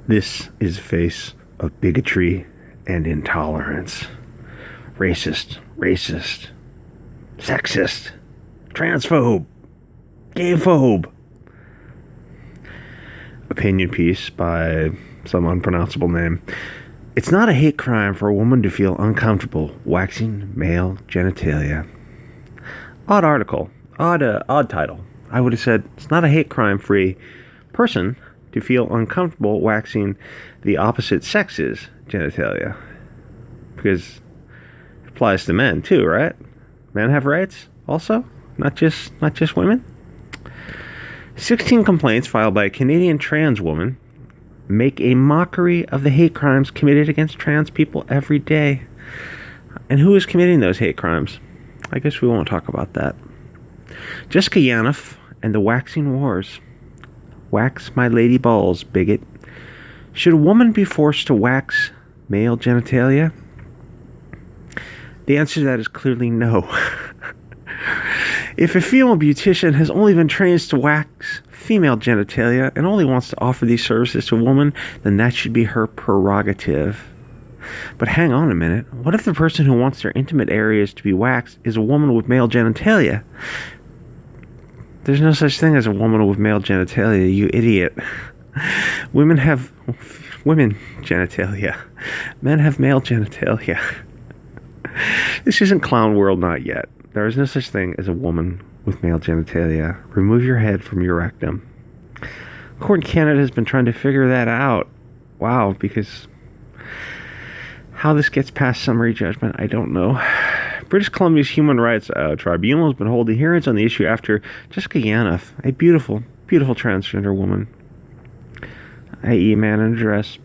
This is the face of bigotry and intolerance. Racist, sexist, transphobe, gayphobe. Opinion piece by some unpronounceable name. It's not a hate crime for a woman to feel uncomfortable waxing male genitalia. Odd article. Odd title. I would have said it's not a hate crime for a person to feel uncomfortable waxing the opposite sex's genitalia. Because it applies to men too, right? Men have rights also? Not just women? 16 complaints filed by a Canadian trans woman make a mockery of the hate crimes committed against trans people every day. And who is committing those hate crimes? I guess we won't talk about that. Jessica Yaniv and the waxing wars. Wax my lady balls, bigot. Should a woman be forced to wax male genitalia? The answer to that is clearly no. If a female beautician has only been trained to wax female genitalia and only wants to offer these services to a woman, then that should be her prerogative. But hang on a minute. What if the person who wants their intimate areas to be waxed is a woman with male genitalia? There's no such thing as a woman with male genitalia, you idiot. Women have women genitalia. Men have male genitalia. This isn't clown world, not yet. There is no such thing as a woman with male genitalia. Remove your head from your rectum. Court in Canada has been trying to figure that out. Wow, because how this gets past summary judgment, I don't know. British Columbia's Human Rights Tribunal has been holding hearings on the issue after Jessica Yaniv, a beautiful transgender woman, i.e. man in a dress,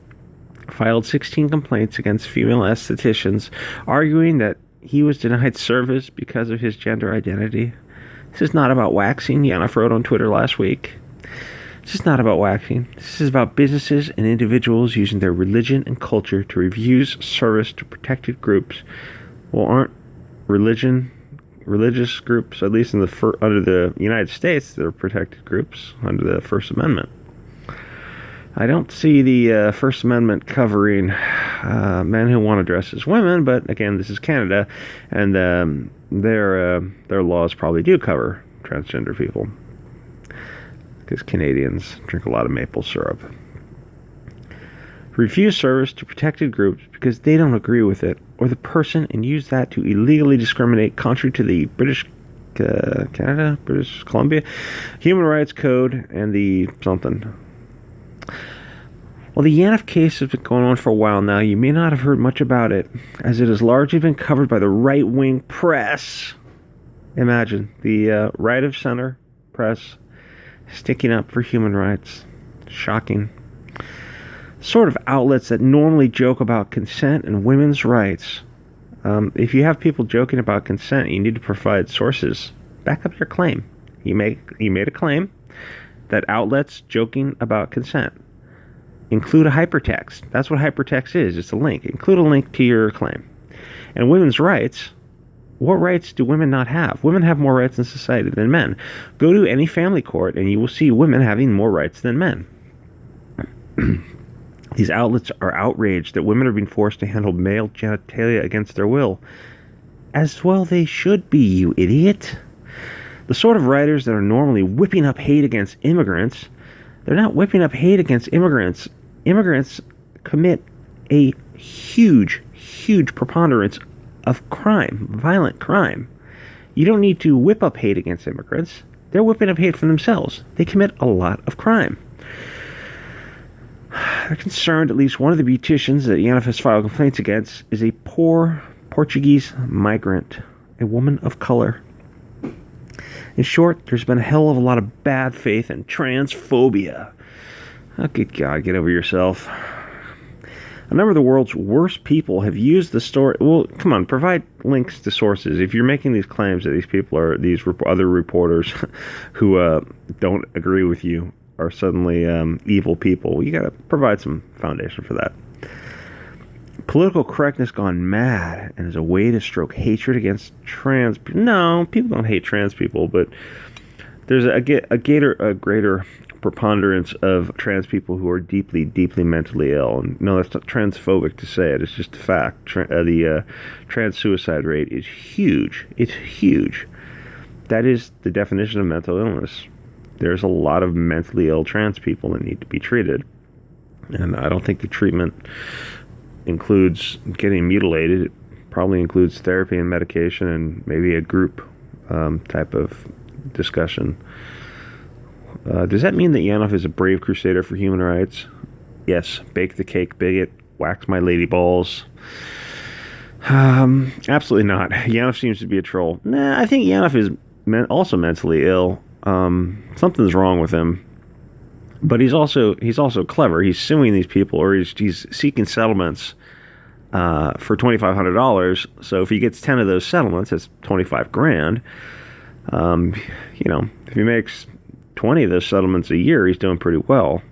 filed 16 complaints against female estheticians, arguing that he was denied service because of his gender identity. This is not about waxing, Yaniv wrote on Twitter last week. This is not about waxing. This is about businesses and individuals using their religion and culture to refuse service to protected groups. Well, aren't religious groups, at least in under the United States, they're protected groups under the First Amendment? I don't see the First Amendment covering men who want to dress as women, but again, this is Canada, and their laws probably do cover transgender people, because Canadians drink a lot of maple syrup. Refuse service to protected groups because they don't agree with it, or the person, and use that to illegally discriminate contrary to the British Columbia Human Rights Code and the something. Well, the Yaniv case has been going on for a while now. You may not have heard much about it, as it has largely been covered by the right-wing press. Imagine, the right-of-center press sticking up for human rights. Shocking. Sort of outlets that normally joke about consent and women's rights. If you have people joking about consent, you need to provide sources. Back up your claim. You made a claim that outlets joking about consent include a hypertext. That's what hypertext is. It's a link. Include a link to your claim. And women's rights. What rights do women not have? Women have more rights in society than men. Go to any family court and you will see women having more rights than men. These outlets are outraged that women are being forced to handle male genitalia against their will. As well they should be, you idiot. The sort of writers that are normally whipping up hate against immigrants, they're not whipping up hate against immigrants. Immigrants commit a huge preponderance of crime, violent crime. You don't need to whip up hate against immigrants. They're whipping up hate for themselves. They commit a lot of crime. They're concerned at least one of the beauticians that Yaniv has filed complaints against is a poor Portuguese migrant, a woman of color. In short, there's been a hell of a lot of bad faith and transphobia. Oh, good God, get over yourself. A number of the world's worst people have used the story. Well, come on, provide links to sources. If you're making these claims that these people are, these other reporters who don't agree with you are suddenly evil people, you got to provide some foundation for that. Political correctness gone mad and is a way to stroke hatred against trans people. No, people don't hate trans people, but there's a greater preponderance of trans people who are deeply, deeply mentally ill. And no, that's not transphobic to say it. It's just a fact. The trans suicide rate is huge. It's huge. That is the definition of mental illness. There's a lot of mentally ill trans people that need to be treated. And I don't think the treatment includes getting mutilated. It probably includes therapy and medication and maybe a group type of discussion. Does that mean that Yaniv is a brave crusader for human rights? Yes. Bake the cake, bigot. Wax my lady balls. Absolutely not. Yaniv seems to be a troll. Nah, I think Yaniv is also mentally ill. Something's wrong with him. But he's also clever. He's suing these people, or he's seeking settlements for $2,500. So if he gets 10 of those settlements, that's $25,000. If he makes 20 of those settlements a year, he's doing pretty well.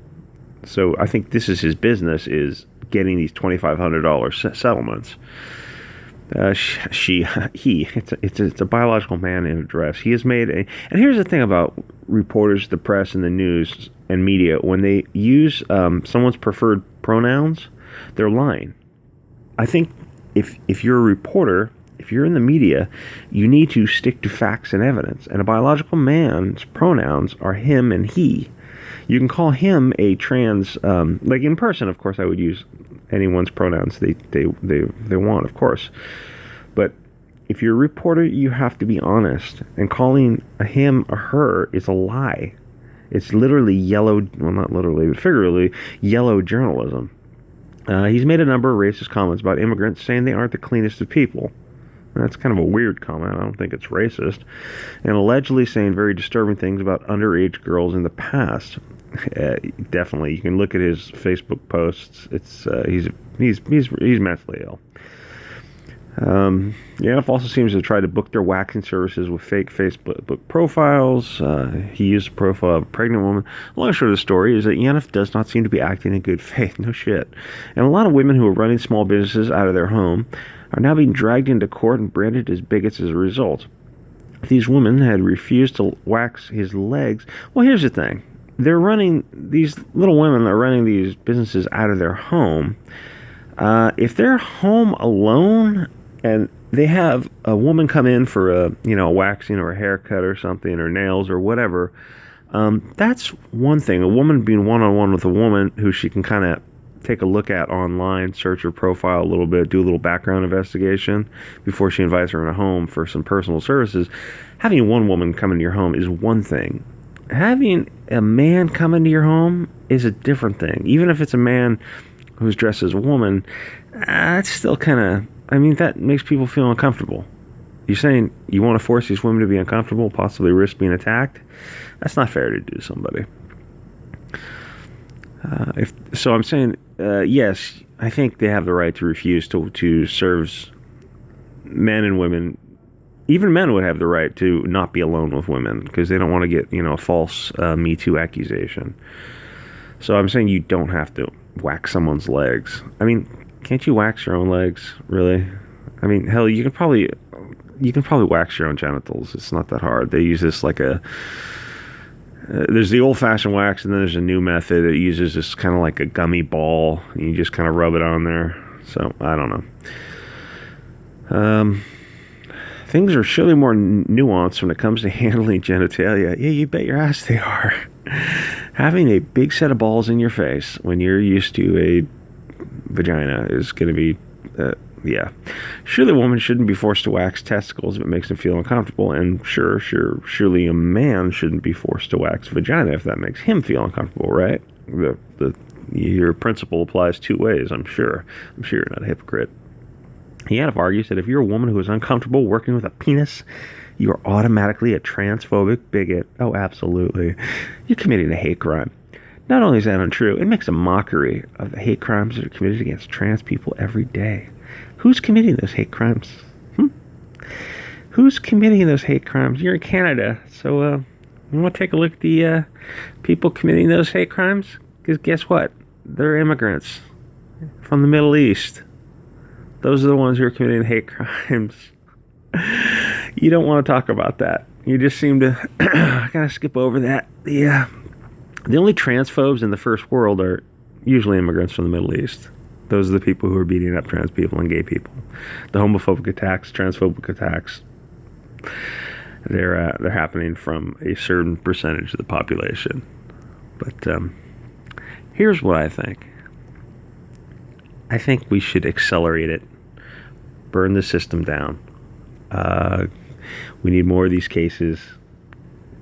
So I think this is his business, is getting these $2,500 settlements. It's a biological man in a dress. He has made and here's the thing about reporters, the press, and the news and media. When they use someone's preferred pronouns, they're lying. I think if you're a reporter, if you're in the media, you need to stick to facts and evidence. And a biological man's pronouns are him and he. You can call him a trans, like in person, of course, I would use anyone's pronouns they want, of course. But if you're a reporter, you have to be honest. And calling a him or her is a lie. It's literally not literally, but figuratively, yellow journalism. He's made a number of racist comments about immigrants, saying they aren't the cleanest of people. That's kind of a weird comment. I don't think it's racist. And allegedly saying very disturbing things about underage girls in the past. Definitely, you can look at his Facebook posts. It's he's mentally ill. Yaniv also seems to try to book their waxing services with fake Facebook profiles. He used a profile of a pregnant woman. The long and short of the story is that Yaniv does not seem to be acting in good faith. No shit. And a lot of women who are running small businesses out of their home are now being dragged into court and branded as bigots as a result. If these women had refused to wax his legs, well, here's the thing. These little women are running these businesses out of their home. If they're home alone and they have a woman come in for a waxing or a haircut or something, or nails or whatever, that's one thing. A woman being one-on-one with a woman who she can kind of take a look at online, search her profile a little bit, do a little background investigation before she invites her in a home for some personal services. Having one woman come into your home is one thing. Having a man come into your home is a different thing. Even if it's a man who's dressed as a woman, it's still kind of, that makes people feel uncomfortable. You're saying you want to force these women to be uncomfortable, possibly risk being attacked? That's not fair to do to somebody. I'm saying, yes, I think they have the right to refuse to serve men and women. Even men would have the right to not be alone with women because they don't want to get, a false Me Too accusation. So I'm saying you don't have to wax someone's legs. Can't you wax your own legs, really? Hell, you can probably wax your own genitals. It's not that hard. They use this like there's the old-fashioned wax, and then there's a new method that uses this kind of like a gummy ball, and you just kind of rub it on there. So, I don't know. Things are surely more nuanced when it comes to handling genitalia. Yeah, you bet your ass they are. Having a big set of balls in your face when you're used to a vagina is going to be, yeah. Surely a woman shouldn't be forced to wax testicles if it makes them feel uncomfortable, and surely a man shouldn't be forced to wax vagina if that makes him feel uncomfortable, right? Your principle applies two ways, I'm sure. I'm sure you're not a hypocrite. Yaniv argues that if you're a woman who is uncomfortable working with a penis, you are automatically a transphobic bigot. Oh, absolutely. You're committing a hate crime. Not only is that untrue, it makes a mockery of the hate crimes that are committed against trans people every day. Who's committing those hate crimes? Who's committing those hate crimes? You're in Canada, so you want to take a look at the people committing those hate crimes? Because guess what? They're immigrants from the Middle East. Those are the ones who are committing hate crimes. You don't want to talk about that. You just seem to kind of skip over that. The only transphobes in the first world are usually immigrants from the Middle East. Those are the people who are beating up trans people and gay people. The homophobic attacks, transphobic attacks, they're happening from a certain percentage of the population. But here's what I think. I think we should accelerate it, burn the system down. We need more of these cases.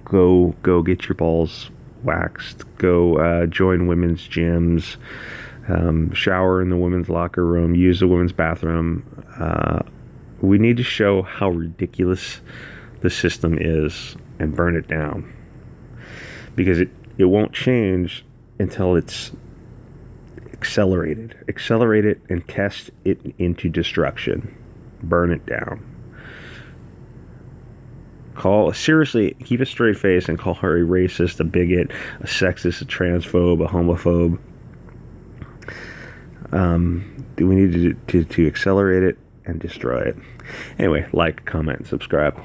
Go get your balls waxed. Go join women's gyms. Shower in the women's locker room. Use the women's bathroom. We need to show how ridiculous the system is and burn it down. Because it won't change until it's accelerated. Accelerate it and test it into destruction. Burn it down. Seriously, keep a straight face and call her a racist, a bigot, a sexist, a transphobe, a homophobe. We need to accelerate it and destroy it. Anyway, like, comment, and subscribe.